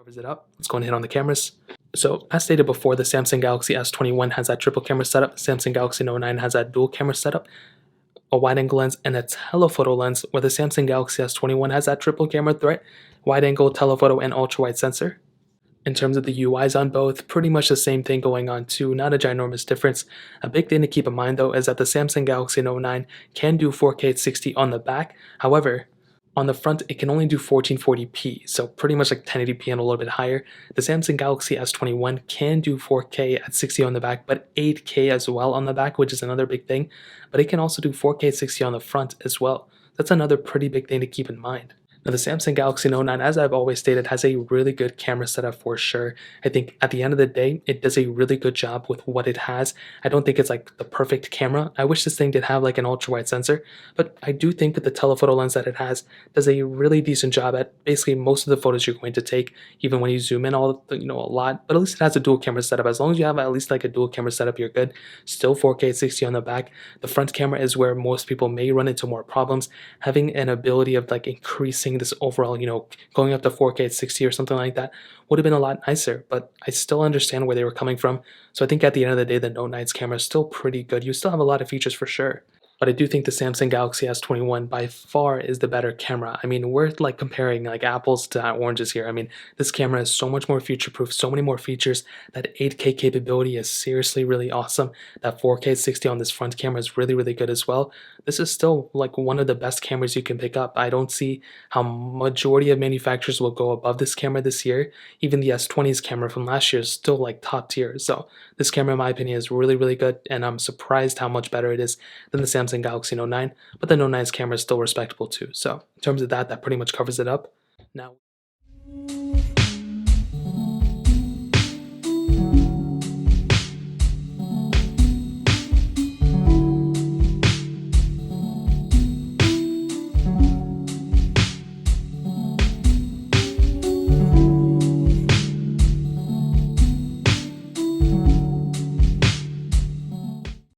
covers it up. Let's go and hit on the cameras. So as stated before, the Samsung Galaxy S21 has that triple camera setup. Samsung Galaxy Note 9 has that dual camera setup, a wide angle lens, and a telephoto lens, where the Samsung Galaxy S21 has that triple camera threat, wide angle, telephoto, and ultra wide sensor. In terms of the UIs on both, pretty much the same thing going on too, not a ginormous difference. A big thing to keep in mind though is that the Samsung Galaxy Note 9 can do 4K at 60 on the back. However, on the front, it can only do 1440p, so pretty much like 1080p and a little bit higher. The Samsung Galaxy S21 can do 4K at 60 on the back, but 8K as well on the back, which is another big thing. But it can also do 4K at 60 on the front as well. That's another pretty big thing to keep in mind. Now, the Samsung Galaxy Note 9, as I've always stated, has a really good camera setup for sure. I think at the end of the day, it does a really good job with what it has. I don't think it's like the perfect camera. I wish this thing did have like an ultra wide sensor, but I do think that the telephoto lens that it has does a really decent job at basically most of the photos you're going to take, even when you zoom in a lot. But at least it has a dual camera setup. As long as you have at least like a dual camera setup, you're good. Still 4K at 60 on the back. The front camera is where most people may run into more problems. Having an ability of like increasing this overall, going up to 4K at 60 or something like that would have been a lot nicer, but I still understand where they were coming from. So I think at the end of the day, the Note 9's camera is still pretty good. You still have a lot of features for sure. But I do think the Samsung Galaxy S21 by far is the better camera. I mean, we're like comparing like apples to oranges here. I mean, this camera is so much more future-proof, so many more features. That 8K capability is seriously really awesome. That 4K 60 on this front camera is really, really good as well. This is still like one of the best cameras you can pick up. I don't see how majority of manufacturers will go above this camera this year. Even the S20's camera from last year is still like top tier. So this camera, in my opinion, is really, really good, and I'm surprised how much better it is than the Samsung Galaxy Note 9, but the Note 9's camera is still respectable too. So in terms of that, that pretty much covers it up. Now